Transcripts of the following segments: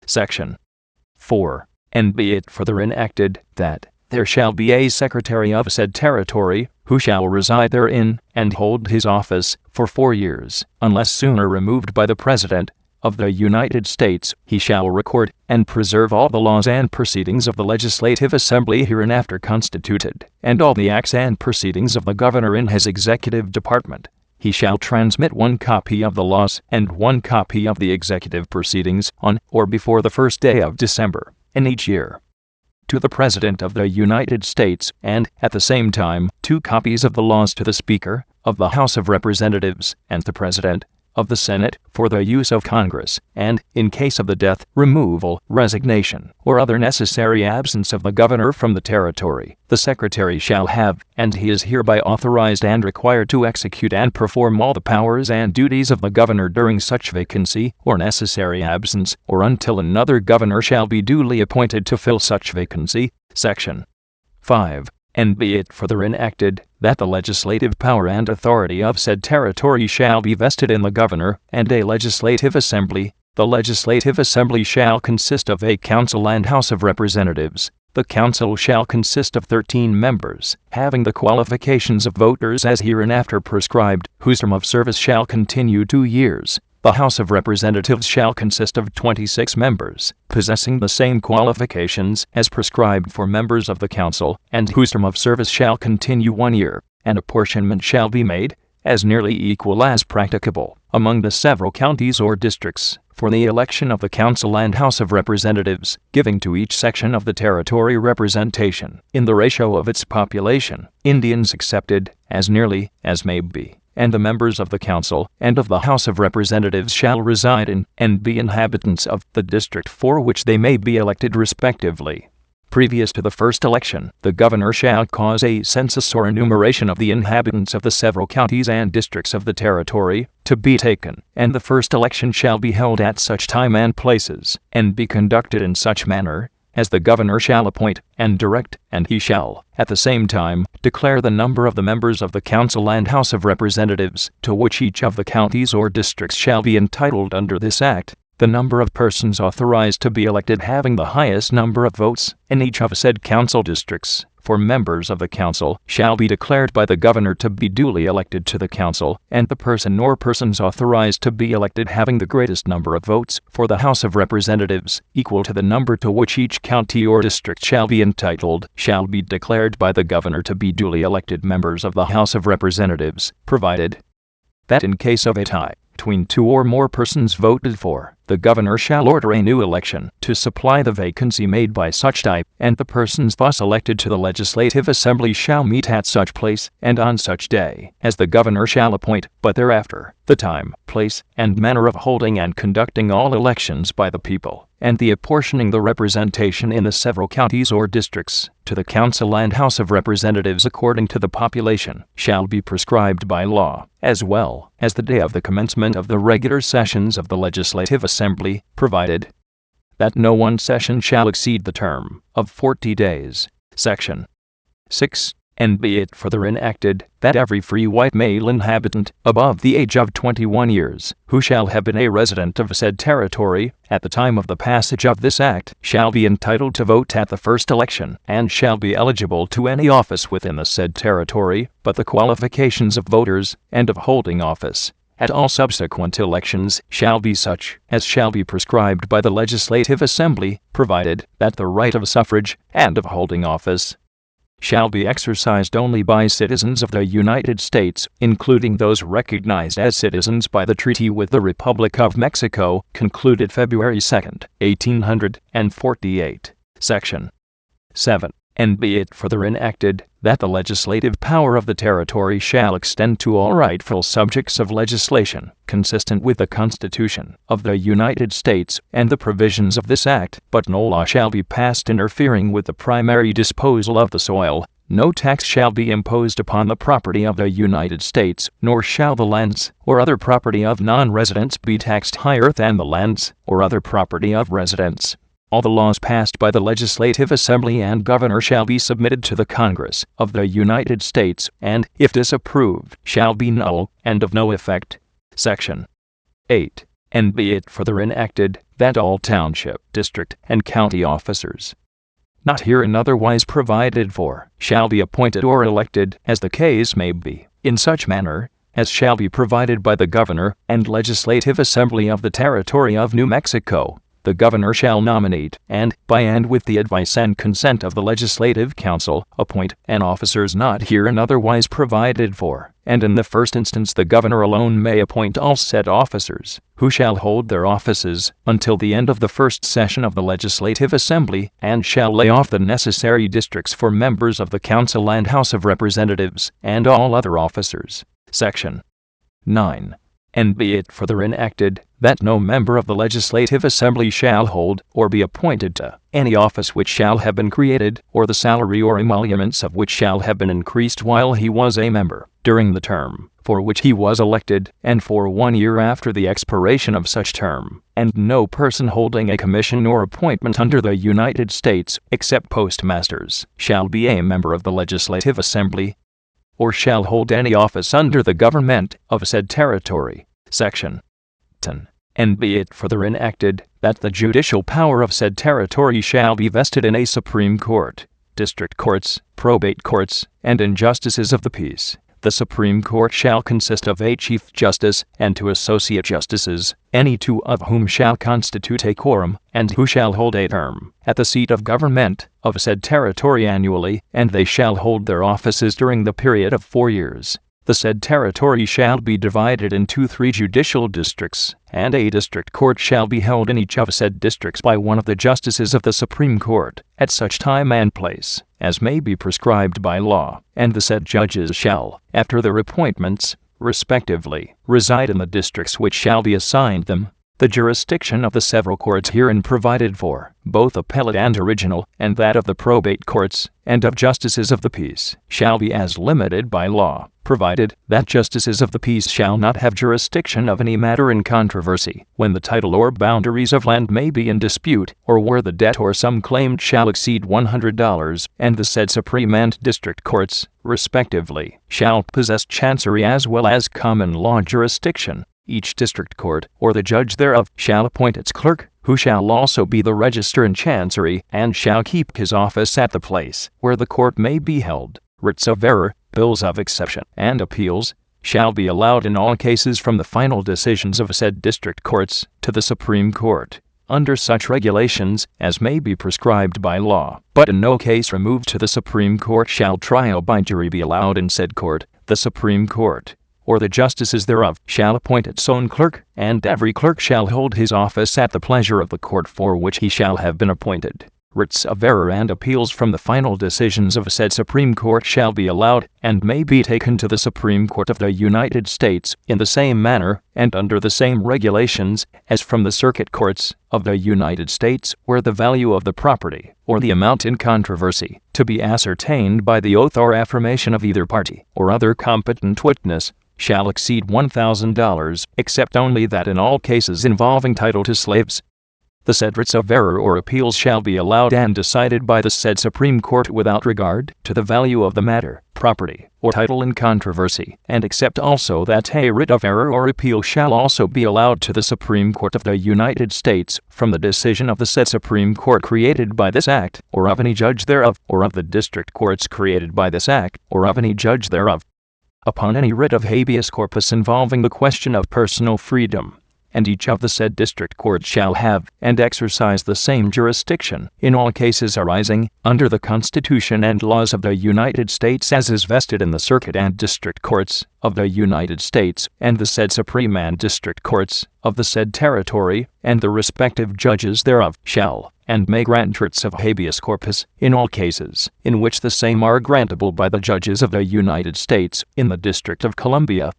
Section 4. And be it further enacted, that there shall be a Secretary of said territory, who shall reside therein, and hold his office, for 4 years, unless sooner removed by the President of the United States. He shall record and preserve all the laws and proceedings of the Legislative Assembly hereinafter constituted, and all the acts and proceedings of the Governor in his executive department. He shall transmit 1 copy of the laws and 1 copy of the executive proceedings on or before the 1st day of December in each year to the President of the United States, and, at the same time, 2 copies of the laws to the Speaker of the House of Representatives and the President of the Senate for the use of Congress, and, in case of the death, removal, resignation, or other necessary absence of the Governor from the territory, the Secretary shall have, and he is hereby authorized and required to execute and perform all the powers and duties of the Governor during such vacancy or necessary absence, or until another Governor shall be duly appointed to fill such vacancy. Section 5. And be it further enacted, that the legislative power and authority of said territory shall be vested in the Governor and a Legislative Assembly. The Legislative Assembly shall consist of a Council and House of Representatives. The Council shall consist of 13 members, having the qualifications of voters as hereinafter prescribed, whose term of service shall continue 2 years. The House of Representatives shall consist of 26 members, possessing the same qualifications as prescribed for members of the Council, and whose term of service shall continue 1 year. An apportionment shall be made, as nearly equal as practicable, among the several counties or districts, for the election of the Council and House of Representatives, giving to each section of the territory representation, in the ratio of its population, Indians excepted, as nearly as may be. And the members of the Council and of the House of Representatives shall reside in, and be inhabitants of, the district for which they may be elected respectively. Previous to the first election, the Governor shall cause a census or enumeration of the inhabitants of the several counties and districts of the territory to be taken, and the first election shall be held at such time and places, and be conducted in such manner as the Governor shall appoint and direct, and he shall, at the same time, declare the number of the members of the Council and House of Representatives, to which each of the counties or districts shall be entitled under this Act, the number of persons authorized to be elected having the highest number of votes in each of said council districts, for members of the Council, shall be declared by the Governor to be duly elected to the Council, and the person or persons authorized to be elected having the greatest number of votes for the House of Representatives, equal to the number to which each county or district shall be entitled, shall be declared by the Governor to be duly elected members of the House of Representatives, provided that in case of a tie between 2 or more persons voted for, the Governor shall order a new election to supply the vacancy made by such tie, and the persons thus elected to the Legislative Assembly shall meet at such place and on such day as the Governor shall appoint, but thereafter, the time, place, and manner of holding and conducting all elections by the people, and the apportioning the representation in the several counties or districts to the Council and House of Representatives according to the population, shall be prescribed by law, as well as the day of the commencement of the regular sessions of the Legislative Assembly, provided that no one session shall exceed the term of 40 days. Section 6. And be it further enacted, that every free white male inhabitant, above the age of 21 years, who shall have been a resident of said territory, at the time of the passage of this Act, shall be entitled to vote at the first election, and shall be eligible to any office within the said territory, but the qualifications of voters, and of holding office at all subsequent elections, shall be such as shall be prescribed by the Legislative Assembly, provided that the right of suffrage, and of holding office, shall be exercised only by citizens of the United States, including those recognized as citizens by the treaty with the Republic of Mexico, concluded February 2, 1848. Section 7. And be it further enacted, that the legislative power of the territory shall extend to all rightful subjects of legislation, consistent with the Constitution of the United States and the provisions of this Act, but no law shall be passed interfering with the primary disposal of the soil. No tax shall be imposed upon the property of the United States, nor shall the lands or other property of non-residents be taxed higher than the lands or other property of residents. All the laws passed by the Legislative Assembly and Governor shall be submitted to the Congress of the United States, and, if disapproved, shall be null and of no effect. Section 8. And be it further enacted, that all township, district, and county officers not herein otherwise provided for shall be appointed or elected, as the case may be, in such manner as shall be provided by the Governor and Legislative Assembly of the Territory of New Mexico. The Governor shall nominate, and, by and with the advice and consent of the Legislative Council, appoint, and officers not herein otherwise provided for, and in the first instance the Governor alone may appoint all said officers, who shall hold their offices until the end of the first session of the Legislative Assembly, and shall lay off the necessary districts for members of the Council and House of Representatives, and all other officers. Section 9. And be it further enacted, that no member of the Legislative Assembly shall hold, or be appointed to, any office which shall have been created, or the salary or emoluments of which shall have been increased while he was a member, during the term for which he was elected, and for 1 year after the expiration of such term, and no person holding a commission or appointment under the United States, except postmasters, shall be a member of the Legislative Assembly, or shall hold any office under the government of said territory. Section 10. And be it further enacted, that the judicial power of said territory shall be vested in a Supreme Court, district courts, probate courts, and in justices of the peace. The Supreme Court shall consist of a Chief Justice and 2 Associate Justices, any 2 of whom shall constitute a quorum, and who shall hold a term at the seat of government of said territory annually, and they shall hold their offices during the period of 4 years. The said territory shall be divided into 3 judicial districts, and a district court shall be held in each of said districts by one of the justices of the Supreme Court, at such time and place as may be prescribed by law, and the said judges shall, after their appointments, respectively, reside in the districts which shall be assigned them. The jurisdiction of the several courts herein provided for, both appellate and original, and that of the probate courts, and of justices of the peace, shall be as limited by law, provided that justices of the peace shall not have jurisdiction of any matter in controversy, when the title or boundaries of land may be in dispute, or where the debt or sum claimed shall exceed $100, and the said Supreme and District Courts, respectively, shall possess chancery as well as common law jurisdiction. Each district court, or the judge thereof, shall appoint its clerk, who shall also be the register in chancery, and shall keep his office at the place where the court may be held. Writs of error, bills of exception, and appeals shall be allowed in all cases from the final decisions of said district courts to the Supreme Court, under such regulations as may be prescribed by law, but in no case removed to the Supreme Court shall trial by jury be allowed in said court. The Supreme Court, or the justices thereof, shall appoint its own clerk, and every clerk shall hold his office at the pleasure of the court for which he shall have been appointed. Writs of error and appeals from the final decisions of said Supreme Court shall be allowed, and may be taken to the Supreme Court of the United States, in the same manner, and under the same regulations, as from the circuit courts of the United States, where the value of the property, or the amount in controversy, to be ascertained by the oath or affirmation of either party, or other competent witness, shall exceed $1,000, except only that in all cases involving title to slaves, the said writs of error or appeals shall be allowed and decided by the said Supreme Court without regard to the value of the matter, property, or title in controversy, and except also that a writ of error or appeal shall also be allowed to the Supreme Court of the United States from the decision of the said Supreme Court created by this act, or of any judge thereof, or of the district courts created by this act, or of any judge thereof, upon any writ of habeas corpus involving the question of personal freedom, and each of the said district courts shall have and exercise the same jurisdiction in all cases arising under the Constitution and laws of the United States as is vested in the circuit and district courts of the United States, and the said Supreme and district courts of the said territory, and the respective judges thereof shall and may grant writs of habeas corpus in all cases in which the same are grantable by the judges of the United States in the District of Columbia,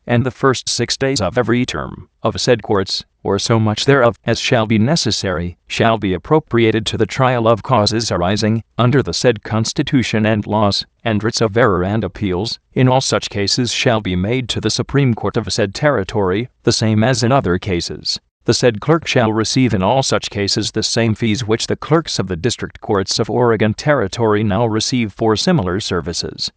and the first 6 days of every term of said courts, or so much thereof as shall be necessary, shall be appropriated to the trial of causes arising under the said Constitution and laws, and writs of error and appeals in all such cases shall be made to the Supreme Court of said territory, the same as in other cases. The said clerk shall receive in all such cases the same fees which the clerks of the district courts of Oregon Territory now receive for similar services.